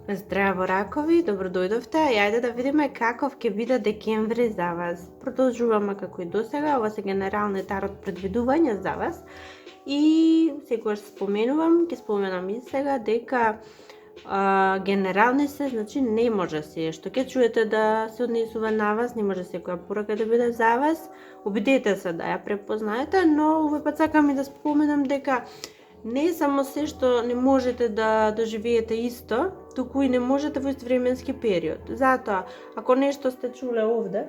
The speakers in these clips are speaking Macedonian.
Здраво, ракови, добро дојдовте. Ајде да видиме каков ќе биде декември за вас. Продолжуваме како и досега, ова се генерални тарот предвидувања за вас. И секогаш споменувам, ќе споменам и сега дека генерални се, значи не може се што ќе чуете да се однесува на вас, не може секоја порака да биде за вас. Обидете се да ја препознаете, но овој пат сакам и да споменам дека не само се што не можете да доживеете исто, туку и не можете во ист временски период. Затоа, ако нешто сте чуле овде,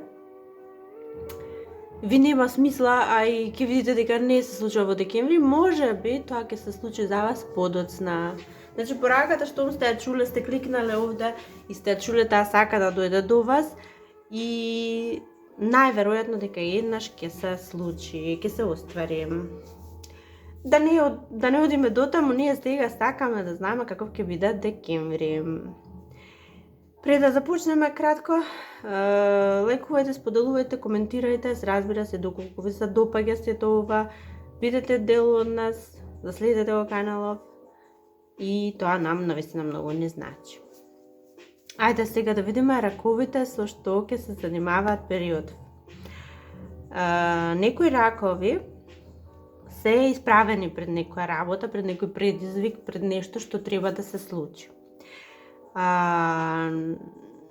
ви нема смисла, а и ќе видите дека не се случува во декември, може би тоа ќе се случи за вас подоцна. Значи, пораката што сте ја чуле, сте кликнале овде и сте ја чуле, таа сака да дојде до вас и најверојатно дека еднаш ќе се случи, ќе се оствари. Да не одиме до таму, ние сега сакаме да знаеме каков ќе биде декември. Пред да започнеме кратко, лекувајте, споделувајте, коментирајте, се разбира се доколку ви се допаѓа сето ова, бидете дел од нас, да следите го каналов и тоа нам навистина многу не значи. Ајде сега да видиме раковите со што ќе се занимаваат период. Некои ракови се исправени пред некоја работа, пред некој предизвик, пред нешто што треба да се случи.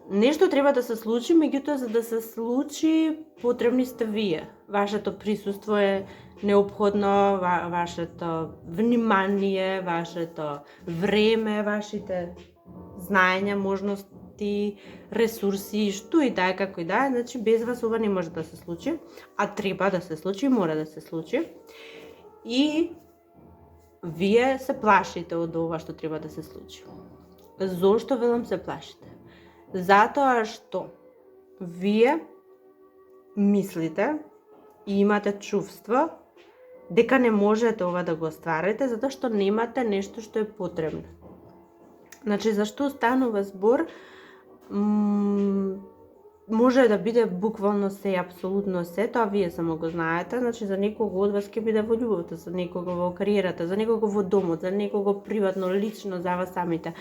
Нешто треба да се случи, меѓутоа за да се случи потребни сте вие. Вашето присуство е неопходно, вашето внимание, вашето време, вашите знаења, можности, ресурси, што и да е, како и да е, значи без вас ова не може да се случи, а треба да се случи, мора да се случи. И вие се плашите од ова што треба да се случи. Зошто велам се плашите? Затоа што вие мислите и имате чувство дека не можете ова да го остварите затоа што немате нешто што е потребно. Значи, зашто станува збор? Може да биде буквално се, апсолутно се, тоа вие само го знаете, значи за некого од вас ќе биде во љубовта, за некого во кариерата, за некого во домот, за некого приватно, лично, за вас самите.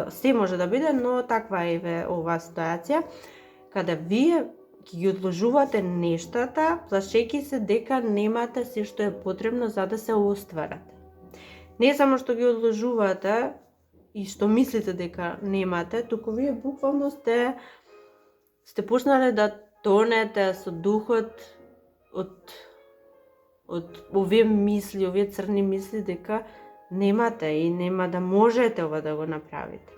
Се може да биде, но таква е оваа ситуација, каде вие ќе ги одложувате нештата, плашејќи се дека немате се што е потребно за да се остварат. Не само што ги одложувате и што мислите дека немате, туку вие буквално сте почнале да тонете со духот од овие мисли, овие црни мисли дека немате и нема да можете ова да го направите.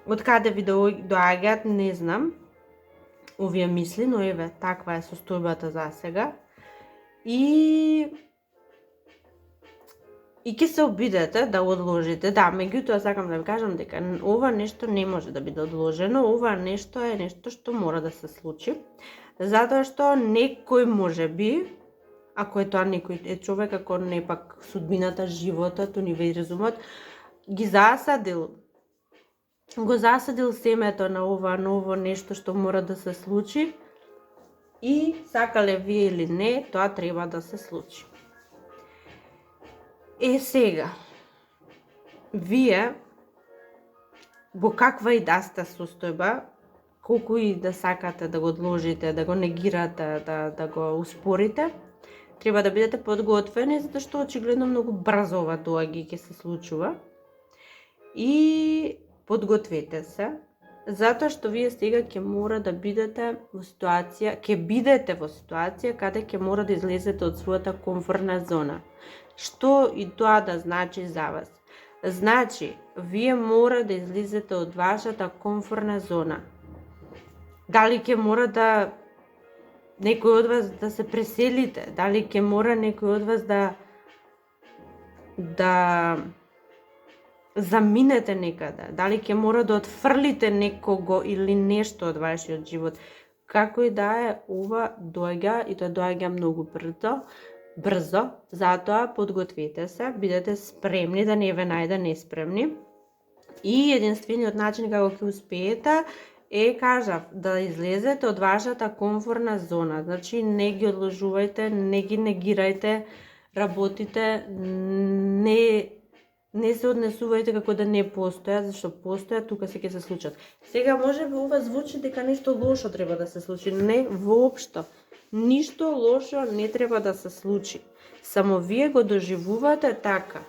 Од каде ви доаѓаат, не знам, овие мисли, но еве, таква е состојбата за сега. И ќе се обидете да одложите. Да, меѓутоа сакам да ви кажам дека ова нешто не може да биде одложено, ова нешто е нешто што мора да се случи, затоа што некој можеби, ако е тоа некој е човек, ако не пак судбината, животот, универзумот, го засадил семето на ова ново нешто што мора да се случи и сакале вие или не, тоа треба да се случи. Сега, вие во каква и да сте состојба, колку и да сакате да го одложите, да го негирате, да го успорите, треба да бидете подготвени, затоа што очигледно многу брзо ова доаѓа и ќе се случува. И подгответе се, затоа што вие сега ќе мора да бидете во ситуација, каде ќе мора да излезете од својата комфортна зона. Што и тоа да значи за вас? Значи, вие мора да излезете од вашата комфортна зона. Дали ќе мора да некој од вас да се преселите? Дали ќе мора некој од вас да заминете некаде? Дали ќе мора да отфрлите некого или нешто од вашиот живот? Како и да е, ова доаѓа и тоа доаѓа многу брзо, затоа подгответе се, бидете спремни, да не ве најде неспремни. И единствениот начин како ќе успеете кажав, да излезете од вашата комфортна зона. Значи, не ги одложувајте, не ги негирајте работите, не се однесувајте како да не постојат, зашто постојат, тука ќе се случат. Сега може би ова звучи дека нешто лошо треба да се случи. Не, воопшто. Ништо лошо не треба да се случи. Само вие го доживувате така.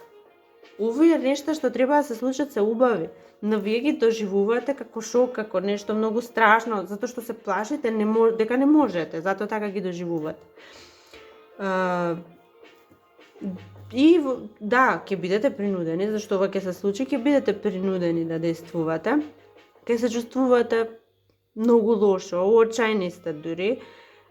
Овие нешта што треба да се случат се убави, но вие ги доживувате како шок, како нешто многу страшно, затоа што се плашите дека не можете, затоа така ги доживувате. И да, ќе бидете принудени, зашто ова ќе се случи, ќе бидете принудени да действувате. Ќе се чувствувате многу лошо, очајни сте дури.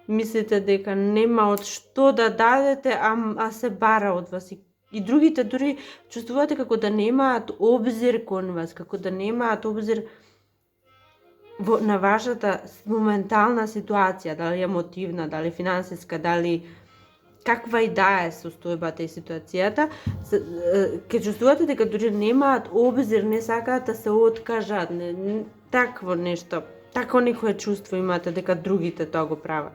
Мислите дека нема од што да дадете, а се бара од вас. И другите дури чувствувате како да немаат обзир кон вас, како да немаат обзир на вашата моментална ситуација, дали емотивна, дали финансиска, дали каква и да е состојбата и ситуацијата, ќе чувствувате дека дури немаат обзир, не сакаат да се откажат, такво нешто, тако некое чувство имате дека другите тоа го прават.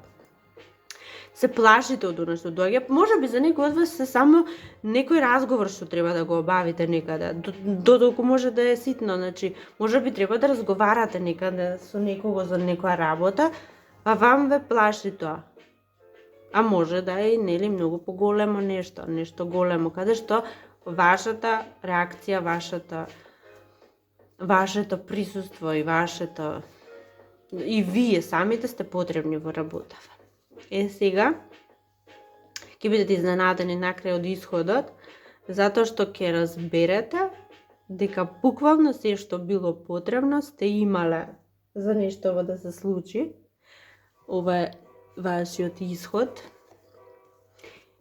Се плашите од оно што доаѓа, можеби за некој од вас се само некој разговор што треба да го обавите некаде, додолку може да е ситно, значи, можеби треба да разговарате некаде со некого за некоја работа, а вам ве плаши тоа. А може да е нели многу поголемо нешто големо, каде што вашата реакција, вашето присуство и вие самите сте потребни во работава. Сега ќе бидете изненадени накрај од исходот, затоа што ќе разберете дека буквално се што било потребно сте имале за нешто да се случи. Ова е вашиот исход.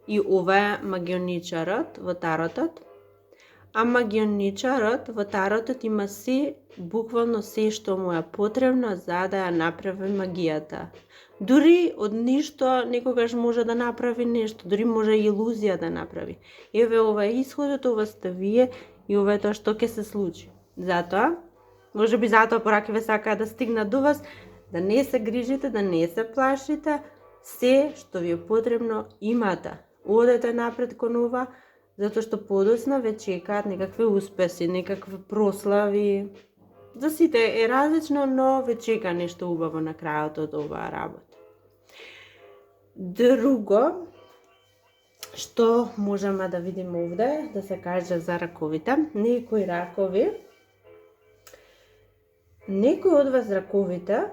И ова е магионичарот во таротот. А магионичарот во таротот има буквално се што му е потребно за да ја направи магијата. Дури од ништо некогаш може да направи нешто, дури може илузија да направи. Еве ова е исходот, ова сте вие и ова е тоа што ќе се случи. Затоа, можеби затоа пораки ве сакаат да стигнат до вас, да не се грижите, да не се плашите, се што ви е потребно имате. Одете напред кон ова, затоа што подоцна ве чекаат некакви успеси, некакви прослави. За сите е различно, но ве чека нешто убаво на крајот од оваа работа. Друго што можеме да видиме овде, да се каже за раковите. Некои од вас раковите,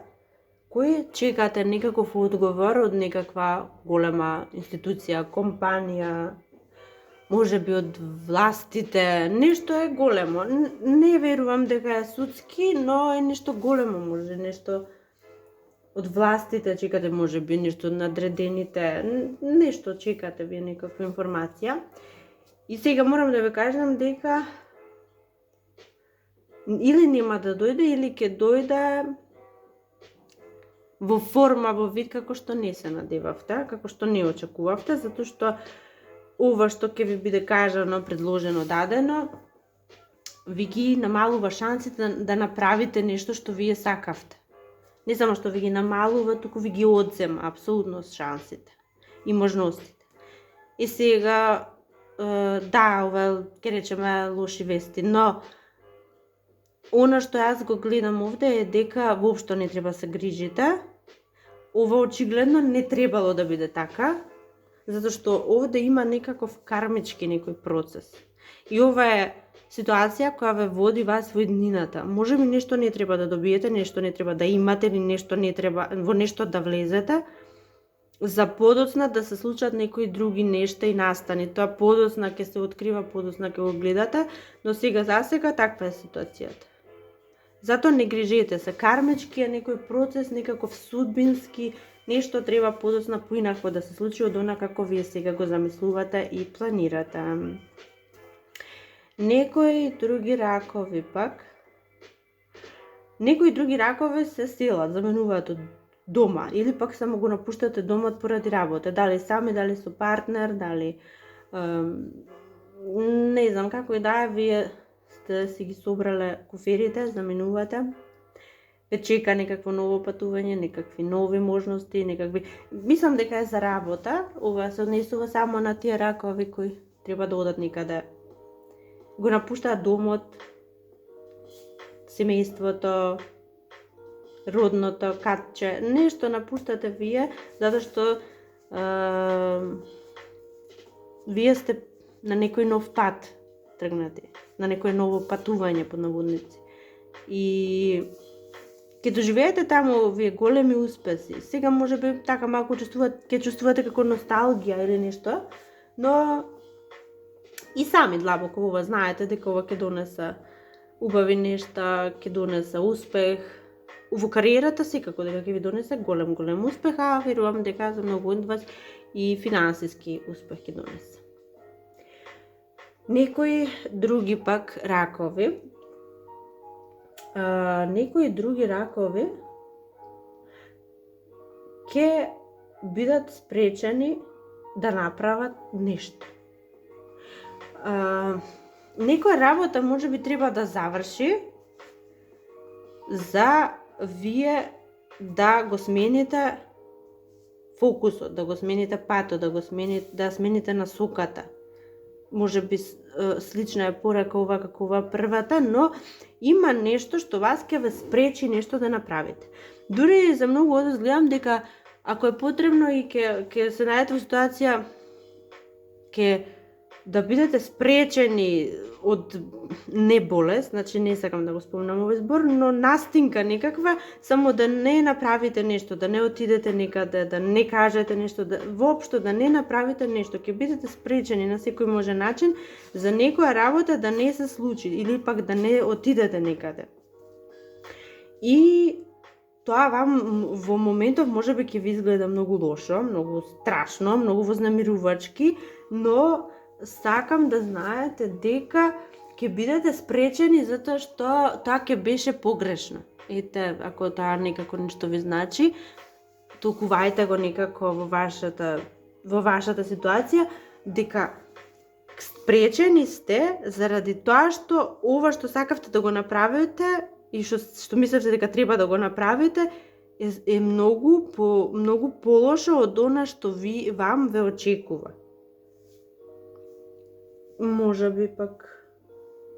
кои чекате некаков одговор од некаква голема институција, компанија, можеби од властите, нешто е големо. Не верувам дека е судски, но е нешто големо, може нешто од властите чекате, можеби нешто од надредените, нешто чекате вие некаква информација. И сега морам да ве кажам дека или нема да дојде, или ќе дојде во форма, во вид како што не се надевавте, како што не очекувавте, затоа што ова што ќе ви биде кажано, предложено, дадено, ви ги намалува шансите да направите нешто што вие сакавте. Не само што ви ги намалува, туку ви ги одзема апсолутно шансите и можностите. И сега, да, ова ќе речеме лоши вести, но она што јас го гледам овде е дека воопшто не треба се грижите. Ова очигледно не требало да биде така, затоа што овде има некаков кармички некој процес. И ова е ситуација која ве води вас во иднината. Можеби нешто не треба да добиете, нешто не треба да имате, или нешто не треба во нешто да влезете, за подоцна да се случат некои други нешта и настани. Тоа подоцна ќе се открива, подоцна ќе го гледате, но сега засега таква е ситуацијата. Затоа не грижете се, кармички е некој процес, некаков судбински, нешто треба подоцна поинакво да се случи од она како вие сега го замислувате и планирате. Некои други ракови се селат, заменуваат од дома, или пак само го напуштате домот поради работа, дали сами, дали со партнер, дали не знам како и да е, вие сте си ги собрале куферите, заменувате, ве чека некакво ново патување, некакви нови можности, мислам дека е за работа. Ова се однесува само на тие ракови кои треба да одат некаде го напуштаат домот, семејството, родното катче, нешто напуштате вие, затоа што вие сте на некој нов пат тргнати, на некој ново патување под наводници. И ќе доживеете таму вие големи успеси. Сега можеби така малку ќе чувствувате како носталгија или нешто, но и сами длабоко ова знаете дека ова ќе донесе убави нешта, ќе донесе успех. Во кариерата секако дека ќе ви донесе голем успех, а верувам дека за многу од вас и финансиски успех ќе донесе. Некои други пак ракови, ќе бидат спречени да направат нешто. Некоја работа може би треба да заврши за вие да го смените фокусот, да го смените патот, да смените насоката. Може би слична е порака ова како ова првата, но има нешто што вас ќе ве спречи нешто да направите. Дури за многу од вас гледам дека ако е потребно и ќе се најдете во ситуација да бидете спречени од не болест, значи не сакам да го спомнам овој збор, но настинка некаква, само да не направите нешто, да не отидете некаде, да не кажете нешто, воопшто да не направите нешто, ќе бидете спречени на секој може начин за некоја работа да не се случи или пак да не отидете некаде. И тоа вам во моментов можеби ќе ви изгледа многу лошо, многу страшно, многу вознемирувачки, но сакам да знаете дека ќе бидете спречени затоа што тоа ќе беше погрешно. Ете, ако тоа некако нешто ви значи, толкувајте го некако во вашата ситуација, дека спречени сте заради тоа што ова што сакавте да го направите и што мислевте дека треба да го направите е многу полошо од она што вам ве очекува. Може би пак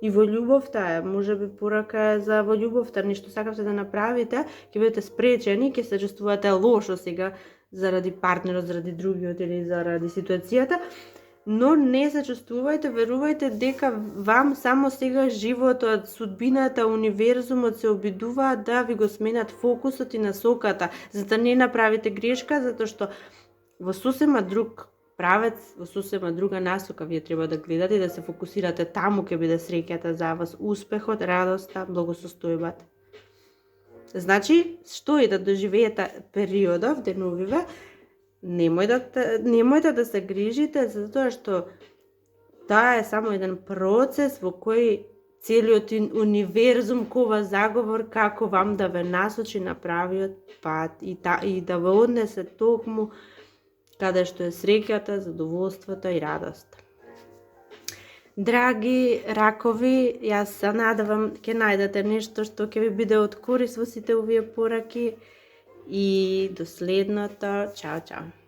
и во љубовта е, може би порака е за во љубовта, нешто сакавте да направите, ќе бидете спречени, ќе се чувствувате лошо сега заради партнерот, заради другиот или заради ситуацијата, но не се чувствувајте, верувајте дека вам само сега животот, судбината, универзумот се обидуваат да ви го сменат фокусот и насоката, за да не направите грешка, затоа што во сосема друг правец, во сосема друга насока вие треба да гледате и да се фокусирате таму ќе биде среќата за вас, успехот, радоста, благосостојбата. Значи, што и да доживеете периодов, деновиве, немојте да се грижите, затоа што таа е само еден процес во кој целиот универзум кова заговор како вам да ве насочи на правиот пат и да ве однесе токму каде што е среќата, задоволството и радоста. Драги ракови, јас се надевам ќе најдете нешто што ќе ви биде од корист во сите овие пораки и до следното. Чао, чао.